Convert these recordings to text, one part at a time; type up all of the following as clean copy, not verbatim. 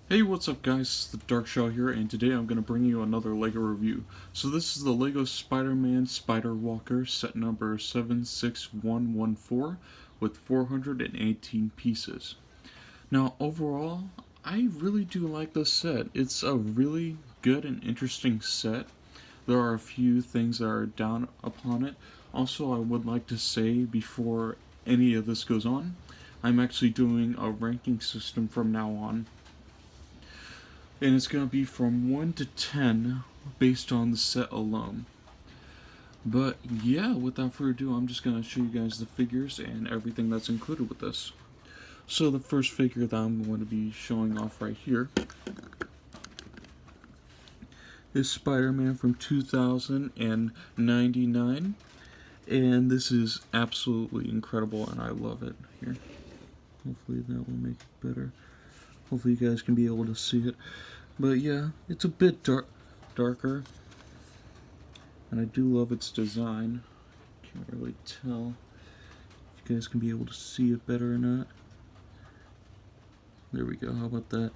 Hey, what's up guys, it's the Dark Shaw here, and today I'm going to bring you another LEGO review. So this is the LEGO Spider-Man Spider Walker set number 76114 with 418 pieces. Now overall, I really do like this set. It's a really good and interesting set. There are a few things that are down upon it. Also, I would like to say before any of this goes on, I'm actually doing a ranking system from now on, and it's going to be from 1 to 10 based on the set alone. But yeah, without further ado, I'm just going to show you guys the figures and everything that's included with this. So the first figure that I'm going to be showing off right here is Spider-Man from 2099, and this is absolutely incredible and I love it. Here, hopefully that will make it better. Hopefully you guys can be able to see it. But yeah, it's a bit darker, and I do love its design. Can't really tell if you guys can be able to see it better or not. There we go, how about that?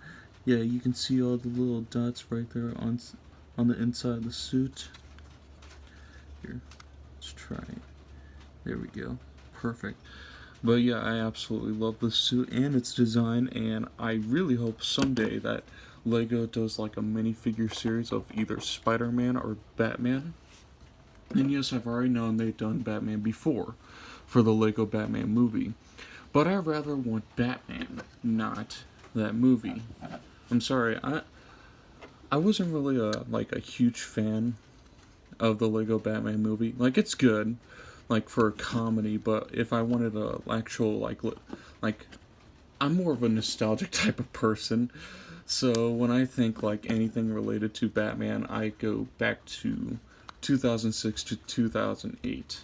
Yeah, you can see all the little dots right there on the inside of the suit. Here, let's try it. There we go, perfect. But yeah, I absolutely love this suit and its design, and I really hope someday that LEGO does like a minifigure series of either Spider-Man or Batman. And yes, I've already known they've done Batman before for the LEGO Batman movie, but I rather want Batman, not that movie. I'm sorry, I wasn't really a huge fan of the LEGO Batman movie. Like, it's good, like for a comedy, but if I wanted a actual like I'm more of a nostalgic type of person. So when I think like anything related to Batman, I go back to 2006 to 2008.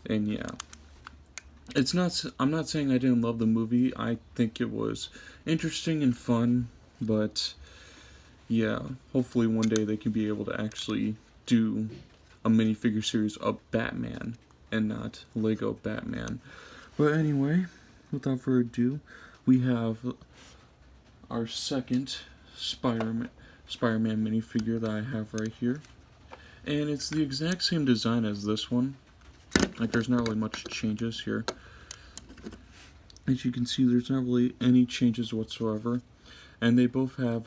And yeah, I'm not saying I didn't love the movie. I think it was interesting and fun, but yeah, hopefully one day they can be able to actually do a minifigure series of Batman and not Lego Batman. But anyway, without further ado, we have our second Spider-Man minifigure that I have right here. And it's the exact same design as this one. Like, there's not really much changes here. As you can see, there's not really any changes whatsoever. And they both have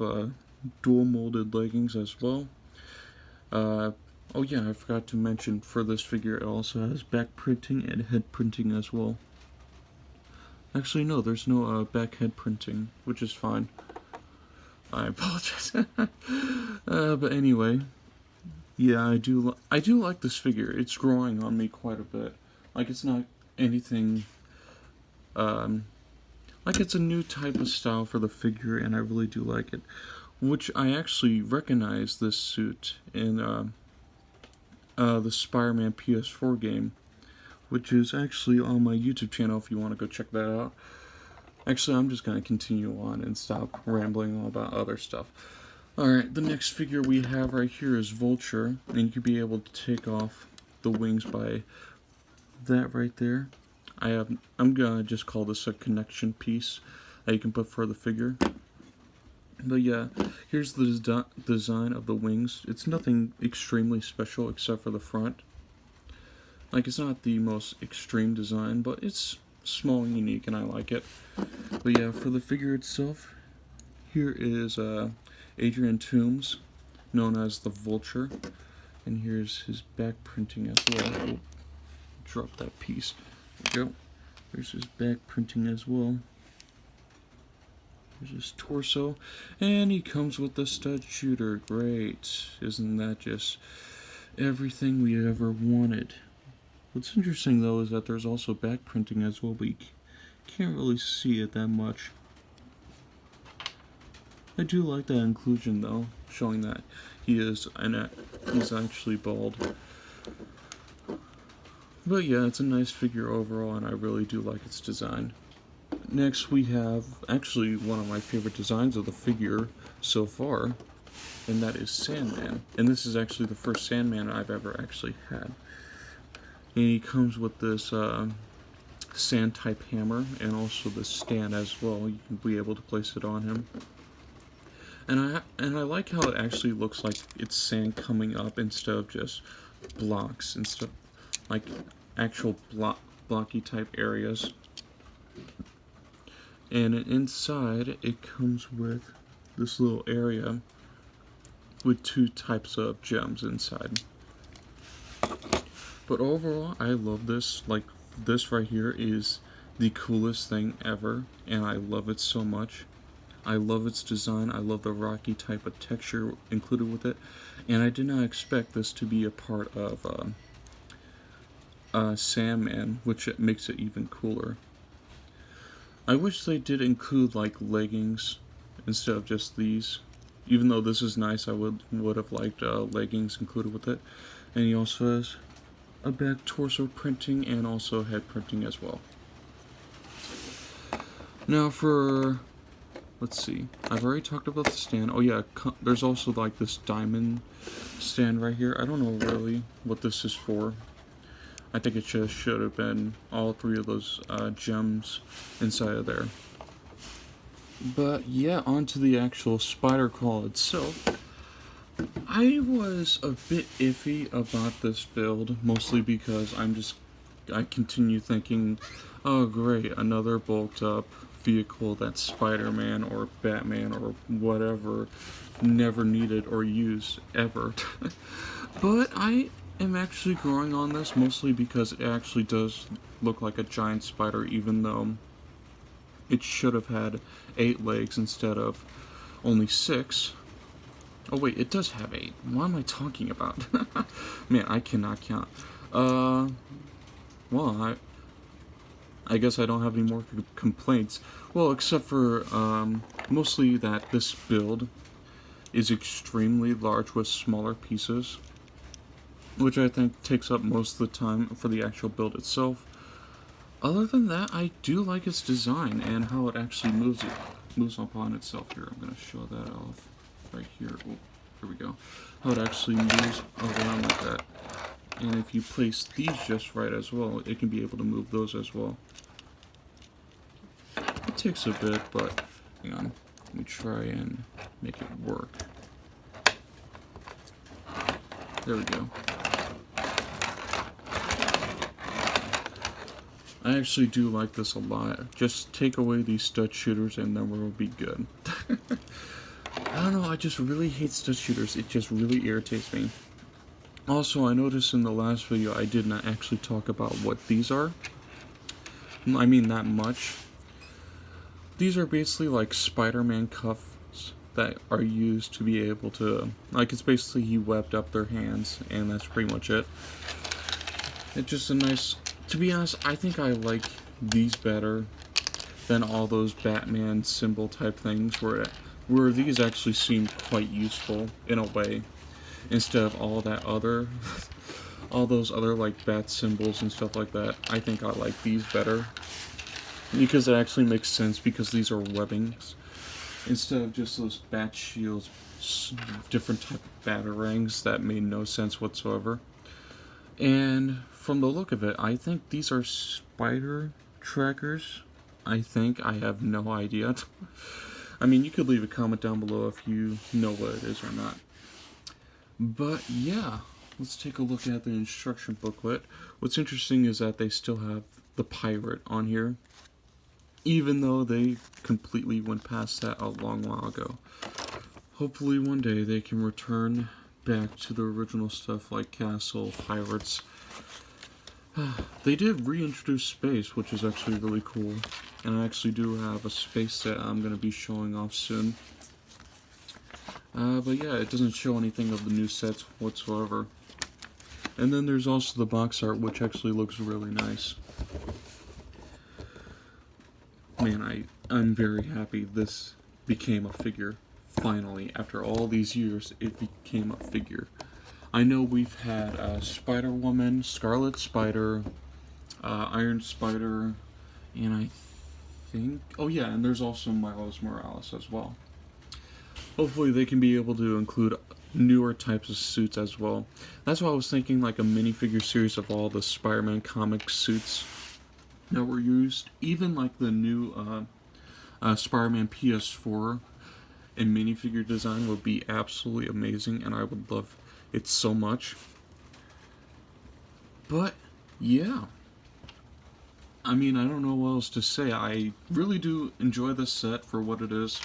dual molded leggings as well. Oh yeah, I forgot to mention, for this figure it also has back printing and head printing as well. Actually no, there's no back head printing, which is fine. I apologize. But anyway, yeah, I do like this figure. It's growing on me quite a bit. Like, it's not anything, like, it's a new type of style for the figure, and I really do like it. Which I actually recognize this suit in the Spider-Man PS4 game, which is actually on my YouTube channel if you want to go check that out. Actually, I'm just going to continue on and stop rambling all about other stuff. Alright, the next figure we have right here is Vulture, and you can be able to take off the wings by that right there. I'm going to just call this a connection piece that you can put for the figure. But yeah, here's the design of the wings. It's nothing extremely special except for the front. Like, it's not the most extreme design, but it's small and unique, and I like it. But yeah, for the figure itself, here is Adrian Toomes, known as the Vulture, and here's his back printing as well. Oh, drop that piece. There we go. There's his back printing as well. There's his torso, and he comes with the stud shooter. Great. Isn't that just everything we ever wanted? What's interesting though is that there's also back printing as well, but you can't really see it that much. I do like that inclusion though, showing that he's actually bald. But yeah, it's a nice figure overall, and I really do like its design. Next we have actually one of my favorite designs of the figure so far, and that is Sandman. And this is actually the first Sandman I've ever actually had. And he comes with this sand type hammer and also the stand as well. You can be able to place it on him. And I like how it actually looks like it's sand coming up instead of just blocks and stuff, like actual blocky type areas. And inside it comes with this little area with 2 types of gems inside. But overall, I love this. Like, this right here is the coolest thing ever, and I love it so much. I love its design. I love the rocky type of texture included with it, and I did not expect this to be a part of Sandman, which makes it even cooler. I wish they did include like leggings instead of just these. Even though this is nice, I would have liked leggings included with it. And he also has a back torso printing and also head printing as well. Now for, let's see, I've already talked about the stand. Oh yeah, there's also like this diamond stand right here. I don't know really what this is for. I think it just should have been all 3 of those gems inside of there. But yeah, onto the actual spider crawl itself. I was a bit iffy about this build, mostly because I continue thinking, oh great, another bulked up vehicle that Spider-Man or Batman or whatever never needed or used ever. But I am actually growing on this, mostly because it actually does look like a giant spider, even though it should have had 8 legs instead of only 6. Oh wait, it does have 8. What am I talking about? Man, I cannot count. Well, I guess I don't have any more complaints. Well, except for mostly that this build is extremely large with smaller pieces, which I think takes up most of the time for the actual build itself. Other than that, I do like its design and how it actually moves upon itself here. I'm going to show that off right here. Oh, here we go. How it actually moves around like that. And if you place these just right as well, it can be able to move those as well. It takes a bit, but hang on. Let me try and make it work. There we go. I actually do like this a lot. Just take away these stud shooters and then we'll be good. I don't know, I just really hate stud shooters. It just really irritates me. Also, I noticed in the last video I did not actually talk about what these are. I mean, that much. These are basically like Spider-Man cuffs that are used to be able to, like, it's basically he webbed up their hands and that's pretty much it. It's just a nice, to be honest, I think I like these better than all those Batman symbol type things where these actually seem quite useful in a way, instead of all that other all those other like bat symbols and stuff like that. I think I like these better because it actually makes sense, because these are webbings instead of just those bat shields, different type of batarangs that made no sense whatsoever. And from the look of it, I think these are spider trackers. I think. I have no idea. I mean, you could leave a comment down below if you know what it is or not. But yeah, let's take a look at the instruction booklet. What's interesting is that they still have the pirate on here, even though they completely went past that a long while ago. Hopefully one day they can return back to the original stuff like castle, pirates. They did reintroduce space, which is actually really cool. And I actually do have a space set I'm going to be showing off soon. But yeah, it doesn't show anything of the new sets whatsoever. And then there's also the box art, which actually looks really nice. Man, I'm very happy this became a figure. Finally, after all these years, it became a figure. I know we've had Spider-Woman, Scarlet Spider, Iron Spider, and I think... oh yeah, and there's also Miles Morales as well. Hopefully they can be able to include newer types of suits as well. That's why I was thinking like a minifigure series of all the Spider-Man comic suits that were used. Even like the new Spider-Man PS4 a minifigure design would be absolutely amazing, and I would love it so much. But yeah, I mean, I don't know what else to say. I really do enjoy this set for what it is.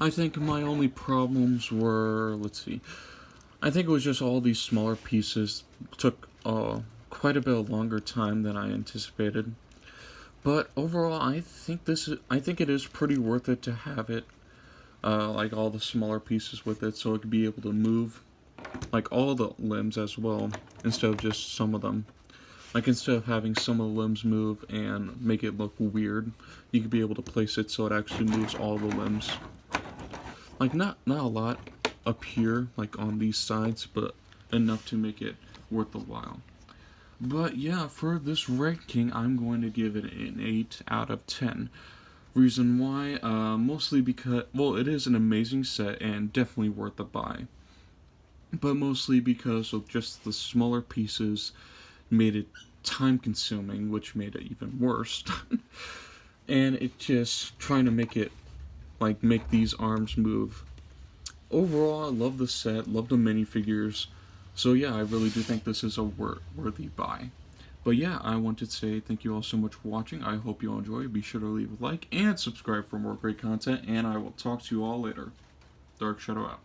I think my only problems were, let's see, I think it was just all these smaller pieces took quite a bit longer time than I anticipated. But overall, I think it is pretty worth it to have it, like all the smaller pieces with it, so it could be able to move, like all the limbs as well, instead of just some of them. Like instead of having some of the limbs move and make it look weird, you could be able to place it so it actually moves all the limbs. Like not a lot up here, like on these sides, but enough to make it worth the while. But yeah, for this ranking, I'm going to give it an 8 out of 10. Reason why? Mostly because, well, it is an amazing set and definitely worth the buy. But mostly because of just the smaller pieces made it time consuming, which made it even worse. And it just trying to make it, like, make these arms move. Overall, I love the set, love the minifigures. So yeah, I really do think this is a worthy buy. But yeah, I want to say thank you all so much for watching. I hope you all enjoy. Be sure to leave a like and subscribe for more great content, and I will talk to you all later. Dark Shadow out.